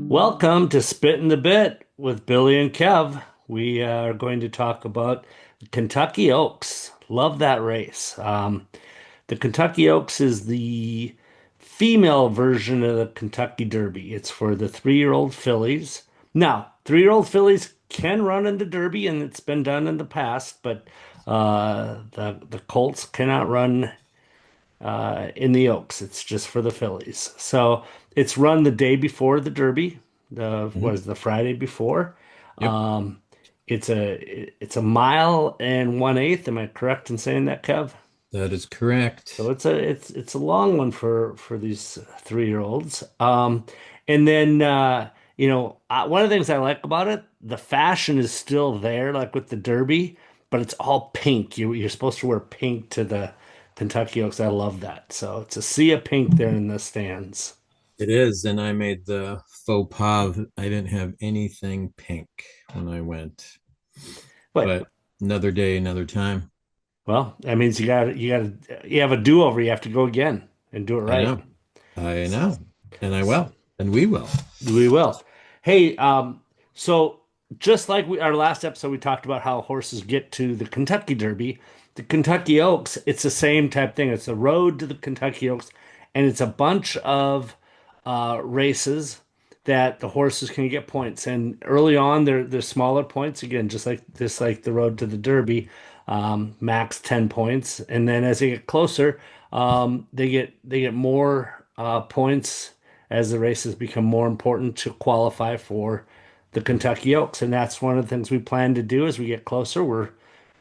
Welcome to Spit in the Bit with Billy and Kev. We are going to talk about Kentucky Oaks. Love that race. The Kentucky Oaks is the female version of the Kentucky Derby. It's for the 3-year-old fillies. Now, 3-year-old fillies can run in the Derby, and it's been done in the past, but the colts cannot run in the Oaks. It's just for the fillies. So it's run the day before the Derby. The Mhm. was the Friday before. Yep, Um, it's a mile and 1/8. Am I correct in saying that, Kev? that is So correct. it's a long one for these 3-year-olds. And then one of the things I like about it, the fashion is still there, like with the Derby, but it's all pink. You're supposed to wear pink to the Kentucky Oaks. I love that. So it's a sea of pink there in the stands. It is, and I made the faux pas. I didn't have anything pink when I went, But but another day, another time. well, that means you have a do-over. You have to go again and do it I right. know, I know, and I will, and we will. We will. Hey, so just like our last episode, we talked about how horses get to the Kentucky Derby. The Kentucky Oaks, it's the same type thing. It's a road to the Kentucky Oaks, and it's a bunch of races that the horses can get points. And early on, they're smaller points again, just like the road to the Derby, max 10 points. And then as they get closer, they get more points as the races become more important to qualify for the Kentucky Oaks. And that's one of the things we plan to do as we get closer. We're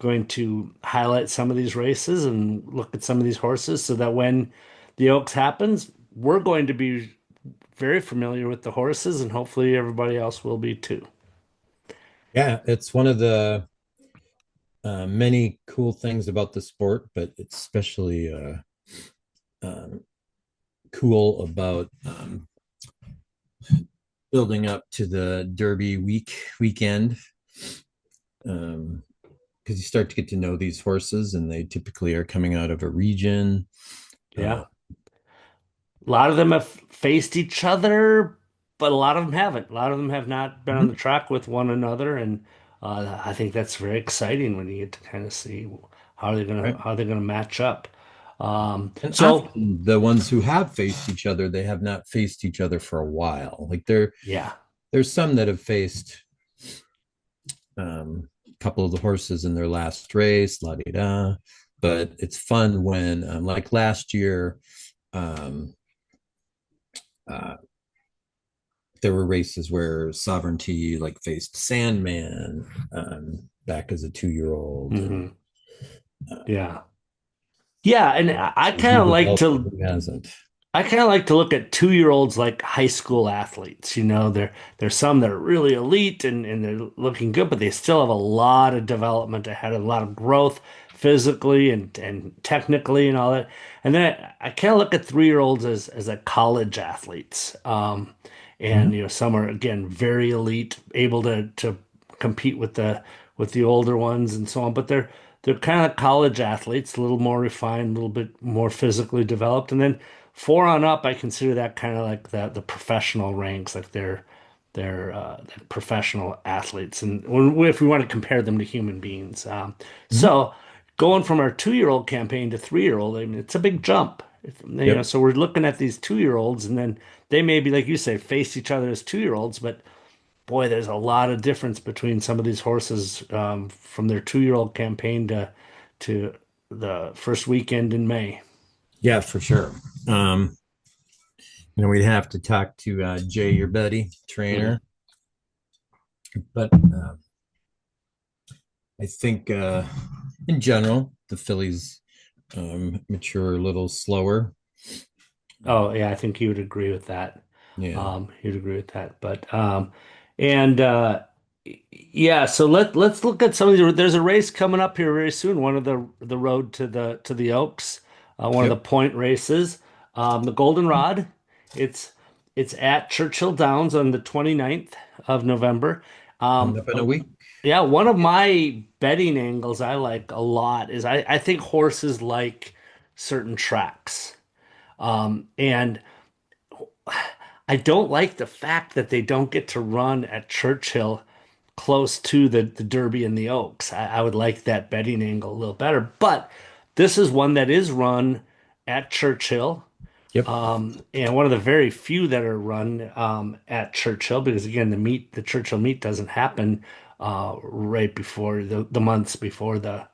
going to highlight some of these races and look at some of these horses so that when the Oaks happens, we're going to be very familiar with the horses and hopefully everybody else will be too. Yeah, it's one of the many cool things about the sport, but it's especially um, cool about building up to the Derby weekend. Because you start to get to know these horses, and they typically are coming out of a region. Uh, Yeah. A lot of them have faced each other, but a lot of them haven't. A lot of them have not been on the mhm. track with one another, and I think that's very exciting when you get to kind of see Right. how they're gonna match up. And So often the ones who have faced each other, they have not faced each other for a while. Like yeah, there's some that have faced a couple of the horses in their last race, la di da. But it's fun when, like last year, um, uh, there were races where Sovereignty like faced Sandman back as a 2-year-old, and hmm uh, yeah, yeah, and who developed and who hasn't. I kind of like to look at 2-year-olds like high school athletes. There's some that are really elite and they're looking good, but they still have a lot of development ahead, a lot of growth physically and technically and all that. And then I kind of look at 3-year-olds as like college athletes. And Mhm. some are again very elite, able to compete with the older ones and so on. But they're kind of college athletes, a little more refined, a little bit more physically developed. And then 4 on up, I consider that kind of like the professional ranks, like they're professional athletes, and if we want to compare them to human beings. Mhm. So going from our 2-year-old campaign to 3-year-old, I mean, it's a big jump. Yep. So we're looking at these 2-year-olds, and then they maybe, like you say, face each other as 2-year-olds, but boy, there's a lot of difference between some of these horses from their 2-year-old campaign to the first weekend in May. Yeah, for sure. Um, we'd have to talk to Jay, your buddy, Mhm. trainer. But I think in general, the fillies mature a little slower. Oh, yeah, I think you would agree with that. Yeah. You'd agree with that. But and yeah, so let's look at some of the there's a race coming up here very soon, one of the road to the Oaks, one of the Yep. point races. The Goldenrod. It's it's at Churchill Downs on the 29th of November. Coming up in a week. Yeah, one of my betting angles I like a lot is I think horses like certain tracks. And I don't like the fact that they don't get to run at Churchill close to the Derby and the Oaks. I would like that betting angle a little better, but this is one that is run at Churchill. Yep. And one of the very few that are run at Churchill, because again, the Churchill meet doesn't happen right before the months before the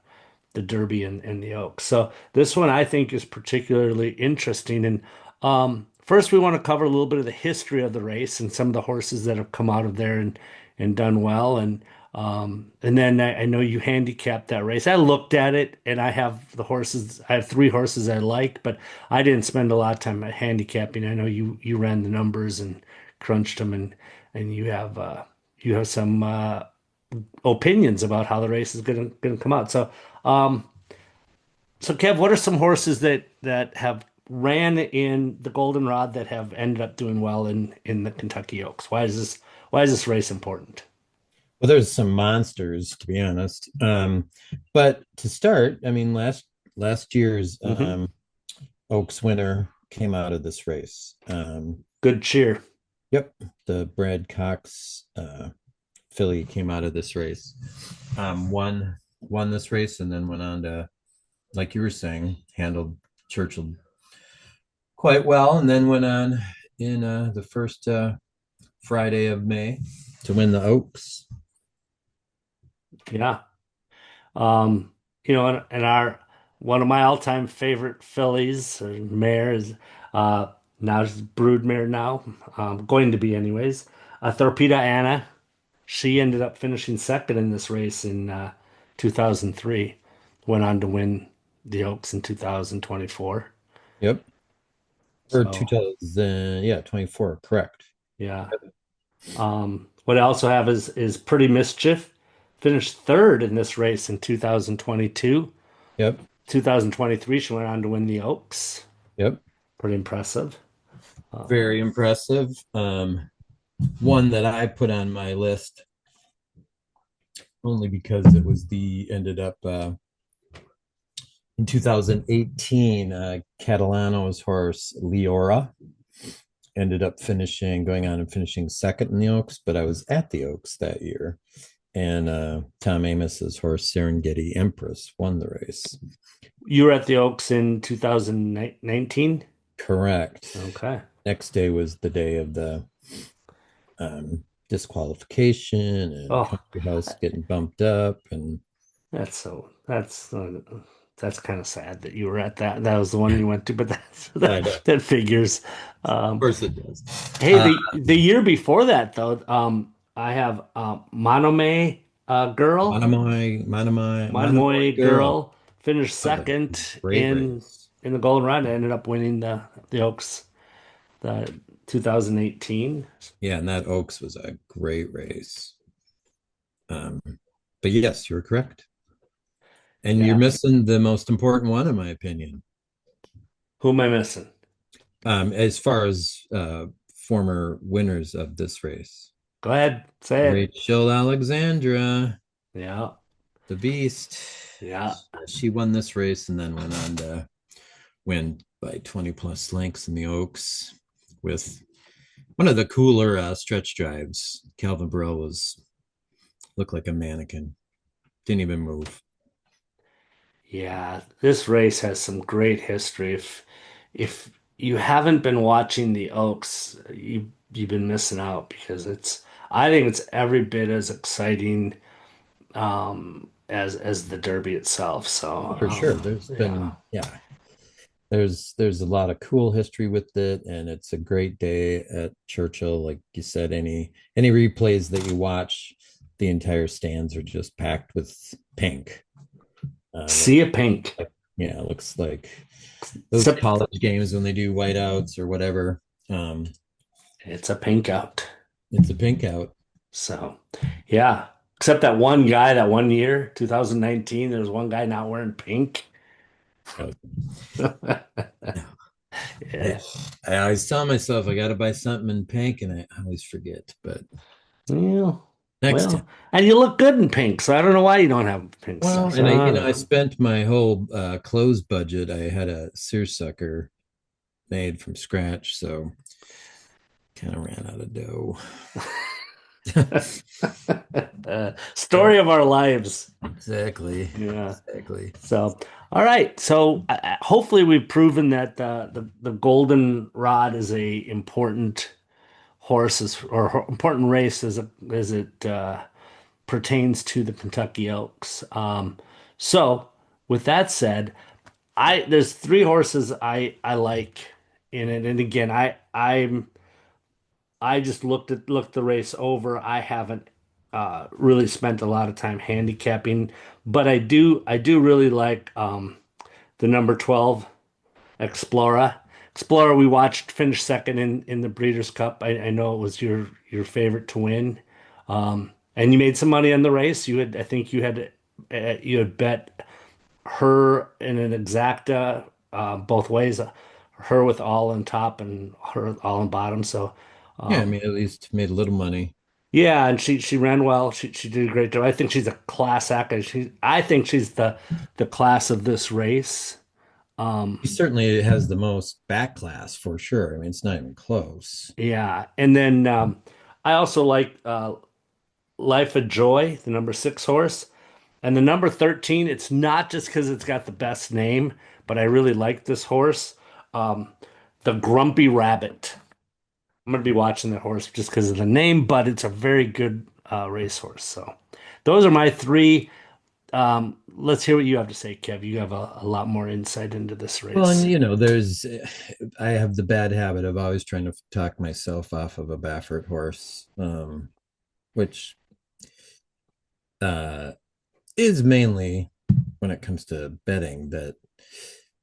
Derby and the Oaks. So this one I think is particularly interesting. And first, we want to cover a little bit of the history of the race and some of the horses that have come out of there and done well. And then I know you handicapped that race. I looked at it, and I have the horses. I have three horses I like, but I didn't spend a lot of time at handicapping. I know you ran the numbers and crunched them, and you have some opinions about how the race is gonna come out. Um, so Kev, what are some horses that have ran in the Goldenrod that have ended up doing well in the Kentucky Oaks? Why is this race important? Well, there's some monsters, to be honest. But to start, I mean, last year's Hmm. Oaks winner came out of this race. Good cheer. Yep, the Brad Cox filly came out of this race. Won this race, and then went on to, like you were saying, handled Churchill quite well, and then went on in the first Friday of May to win the Oaks. Yeah. Um, and our one of my all-time favorite fillies or mares, now she's broodmare now, going to be anyways. Torpeda Anna. She ended up finishing second in this race in 2003. Went on to win the Oaks in 2024. Yep, or So 2000, yeah, 24, correct. yeah. What I also have is Pretty Mischief. Finished third in this race in 2022. Yep, 2023, she went on to win the Oaks. yep, Pretty impressive. very impressive. One that I put on my list only because it was the ended up in 2018. Catalano's horse Leora ended up going on and finishing second in the Oaks, but I was at the Oaks that year, and Tom Amos's horse Serengeti Empress won the race. You were at the Oaks in 2019? Correct. Okay. Next day was the day of the disqualification and Oh, Country House getting bumped up, and that's so that's kind of sad that you were at that. That was the one you went to, but I know, of that figures. Um, course it does. hey, the year before that though, I have Manome girl, Monomoy girl. Girl finished That was a second great race. in the Golden Run. Ended up winning the Oaks the 2018. Yeah, and that Oaks was a great race. Um, but yes, you're correct. And you're Yeah. missing the most important one, in my opinion. Who am I missing? As far as former winners of this race, Go ahead, say it. Rachel Alexandra, Yeah. the Beast, Yeah. she won this race and then went on to win by 20 plus lengths in the Oaks with one of the cooler stretch drives. Calvin Burrell was looked like a mannequin, didn't even move. Yeah, this race has some great history. If you haven't been watching the Oaks, you've been missing out because I think it's every bit as exciting as the Derby itself. So For sure, there's yeah. been, yeah, there's a lot of cool history with it, and it's a great day at Churchill. Like you said, any replays that you watch, the entire stands are just packed with pink. Sea of Pink. Yeah, it looks like those Except college games when they do whiteouts or whatever. Um, it's a pink out. it's a pink out. So yeah. Except that one guy that one year, 2019, there was one guy not wearing pink. Oh, I, Yeah. I always tell myself I got to buy something in pink, and I always forget. But Yeah. next time. Well, and you look good in pink, so I don't know why you don't have pink Well, stuff. So and I don't I know. spent my whole clothes budget. I had a seersucker made from scratch, so Kind of ran out of dough. Story of our lives. Exactly. Yeah. Exactly. So, all right. So, hopefully, we've proven that the golden rod is a important horse or important race as it pertains to the Kentucky Oaks. So, with that said, I there's three horses I like in it, and again, I just looked the race over. I haven't really spent a lot of time handicapping, but I do really like the number 12 Explorer. Explorer we watched finish second in the Breeders' Cup. I know it was your favorite to win. And you made some money on the race. I think you had bet her in an exacta both ways, her with all on top and her all on bottom. So Yeah, I mean, at least made a little money. yeah, and she ran well. She did a great job. I think she's a class act. I think she's the class of this race. He certainly has the most back class for sure. I mean, it's not even close. Yeah, and then I also like Life of Joy, the number 6 horse, and the number 13. It's not just because it's got the best name, but I really like this horse, um, the Grumpy Rabbit. I'm gonna be watching that horse just because of the name, but it's a very good racehorse. So those are my three. Let's hear what you have to say, Kev. You have a lot more insight into this Well, and race. you know, I have the bad habit of always trying to talk myself off of a Baffert horse, which uh, is mainly when it comes to betting that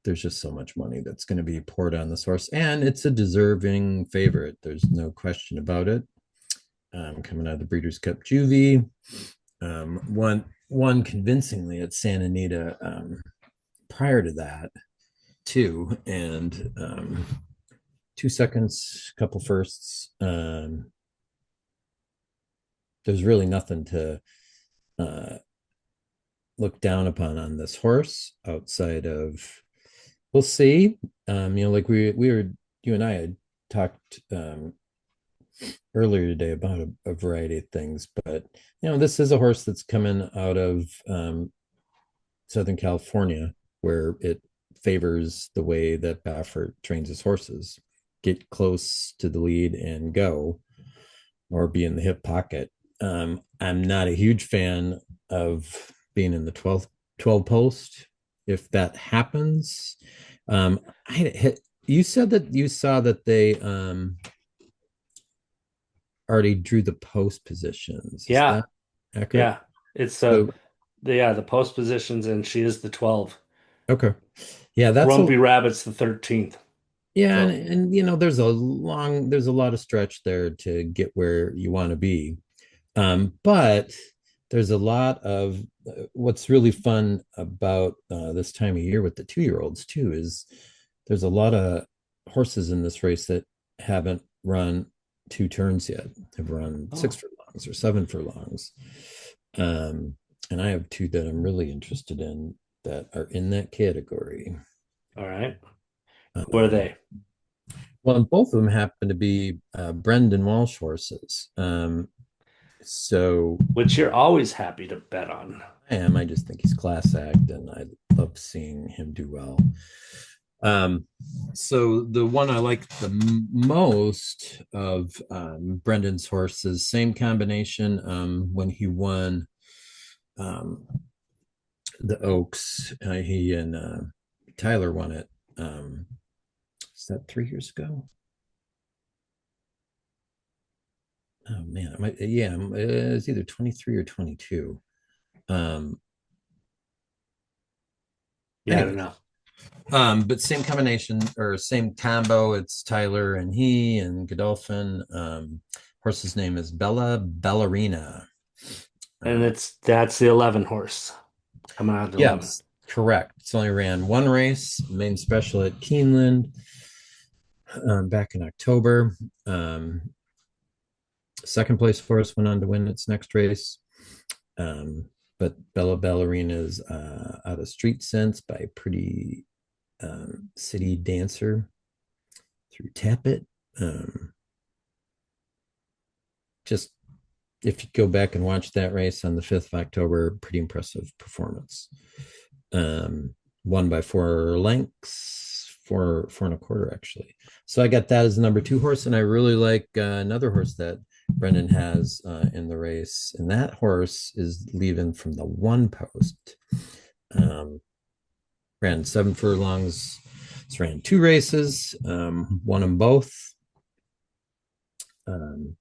there's just so much money that's going to be poured on this horse, and it's a deserving favorite. There's no question about it. Coming out of the Breeders' Cup Juvie, one convincingly at Santa Anita prior to that too, and 2 seconds, couple firsts. There's really nothing to uh, look down upon on this horse outside of we'll see. You know, like we were you and I had talked earlier today about a variety of things, but you know, this is a horse that's coming out of Southern California, where it favors the way that Baffert trains his horses: get close to the lead and go, or be in the hip pocket. I'm not a huge fan of being in the 12 post. If that happens, I hit, you said that you saw that they already drew the post positions. Is Yeah, that accurate? yeah. It's So, the post positions, and she is the 12. okay. Yeah, that's a Grumpy Rabbit's the 13th. yeah, So and you know, there's a lot of stretch there to get where you want to be. But there's a lot of what's really fun about this time of year with the 2-year-olds too is there's a lot of horses in this race that haven't run 2 turns yet, have run six oh, furlongs or 7 furlongs. Um, and I have two that I'm really interested in that are in that category. all right. Who are Um, they? well, and both of them happen to be Brendan Walsh horses. So Which you're always happy to bet on. I am. I just think he's class act, and I love seeing him do well. Um, so the one I like the most of Brendan's horses, same combination. When he won um, the Oaks, he and Tyler won it. Is that 3 years ago? Oh man, yeah, it's either 23 or 22. Um, Yeah, I don't anyway, know. but same combination or same combo. It's Tyler and he and Godolphin. Horse's name is Bella Ballerina. And Uh, that's the 11 horse coming out of the 11. yes, correct. It's only ran one race, main special at Keeneland back in October. Um, Second place horse went on to win its next race. Um, but Bella Ballerina is out of Street Sense by Pretty City Dancer through Tap It. Um, just if you go back and watch that race on the 5th of October, pretty impressive performance. Won by 4 lengths, four and a quarter actually. So I got that as the number 2 horse, and I really like another horse that Brendan has in the race, and that horse is leaving from the 1 post. Um, Ran 7 furlongs. Ran 2 races, won them both. Um,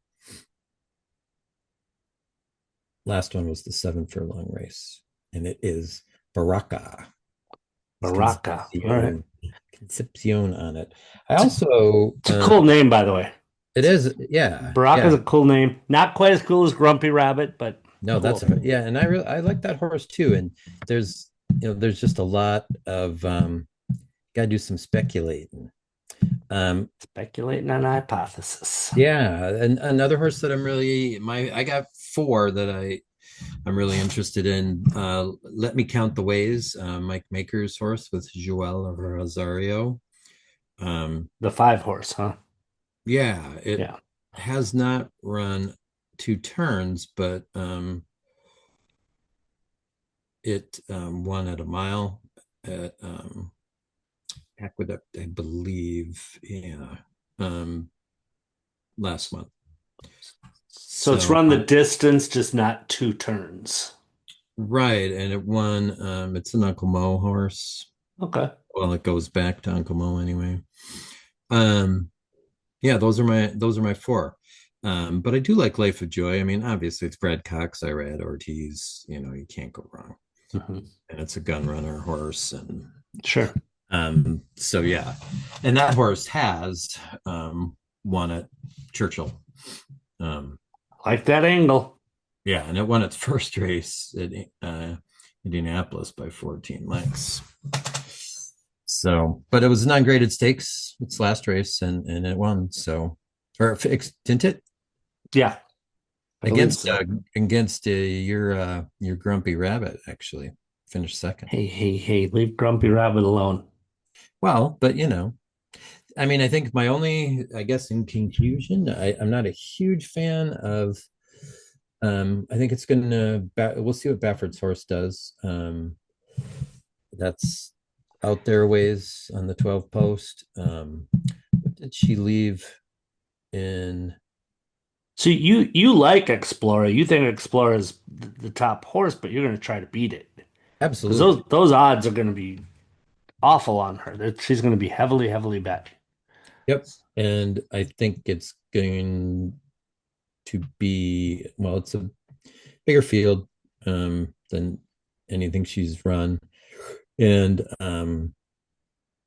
Last one was the 7 furlong race, and it is Baraka. It's Baraka. All right. Concepcion on it. I It's a, also, it's a cool name, by the way. it is, yeah, Baraka's yeah. a cool name. Not quite as cool as Grumpy Rabbit, but No, cool. yeah, and I like that horse too. And there's, there's just a lot of got to do some speculating. Um, Speculating on a hypothesis. yeah, and another horse that I got 4 that I'm really interested in. Let Me Count the Ways, Mike Maker's horse with Joel Rosario. The 5 horse, huh? Yeah, it Yeah. has not run 2 turns, but it won at a mile at Aqueduct, I believe. Yeah, um, last month. So it's So run the distance, just not 2 turns. right, and it won. It's an Uncle Mo horse. Okay. Well, it goes back to Uncle Mo anyway. Um, yeah, those are my 4. But I do like Life of Joy. I mean, obviously it's Brad Cox, Irad Ortiz. You can't go wrong. Mhm. And it's a gun runner horse, and Sure. so yeah, and that horse has won at Churchill. Um, Like that angle. yeah, and it won its first race at Indianapolis by 14 lengths. So, but it was a non-graded stakes, its last race, and it won. So, or didn't it? Yeah, I believe Against so. your grumpy rabbit actually finished second. Hey, hey, hey, leave Grumpy Rabbit alone. Well, but I mean, I think my only, I guess, in conclusion, I'm not a huge fan of. I think it's gonna. We'll see what Bafford's horse does. That's out there ways on the 12 post. What did she leave in? So you like Explorer. You think Explorer is the top horse, but you're going to try to beat it because those Absolutely. those odds are going to be awful on her. She's going to be heavily, heavily bet. Yep. And I think it's going to be, well, it's a bigger field than anything she's run. And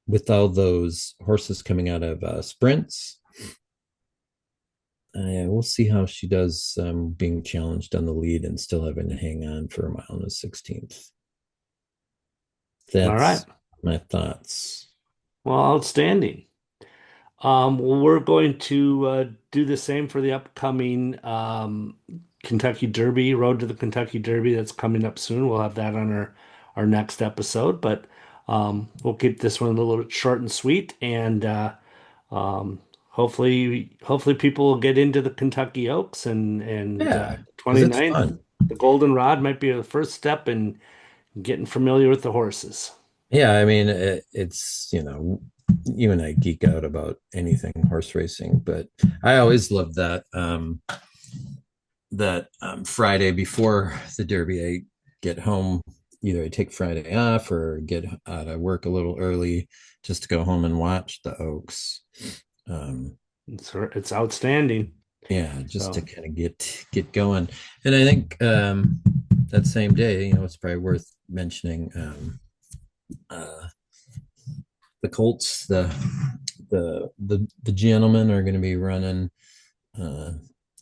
with all those horses coming out of sprints, we'll see how she does being challenged on the lead and still having to hang on for a mile and a 16th. All right. That's my thoughts. Well, outstanding. Well, we're going to do the same for the upcoming Kentucky Derby, Road to the Kentucky Derby that's coming up soon. We'll have that on our next episode, but we'll keep this one a little bit short and sweet, and hopefully people will get into the Kentucky Oaks and Yeah, because it's 29th, fun. the Golden Rod might be the first step in getting familiar with the horses. Yeah, I mean, it's, you and I geek out about anything horse racing, but I always love that Friday before the Derby, I get home. Either I take Friday off or get out of work a little early just to go home and watch the Oaks. Um, It's outstanding. yeah, just to So, kind of get going. And I think that same day, it's probably worth mentioning uh, the Colts, the gentlemen are going to be running uh,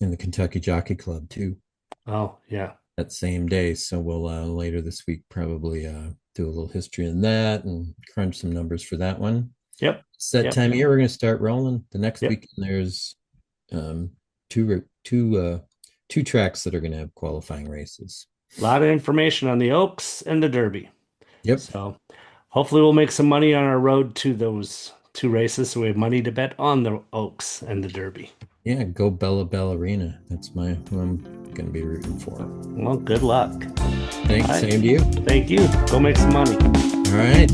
in the Kentucky Jockey Club too oh yeah. that same day. So we'll later this week probably do a little history in that and crunch some numbers for that one. Yep. It's that Yep. time of year we're going to start rolling. The next Yep. week there's two tracks that are going to have qualifying races. A lot of information on the Oaks and the Derby. Yep. So hopefully we'll make some money on our road to those 2 races so we have money to bet on the Oaks and the Derby. Yeah, go Bella Ballerina. That's my who I'm going to be rooting for. Well, good luck. All Thanks. right. Same to you. Thank you. Go make some money. All right.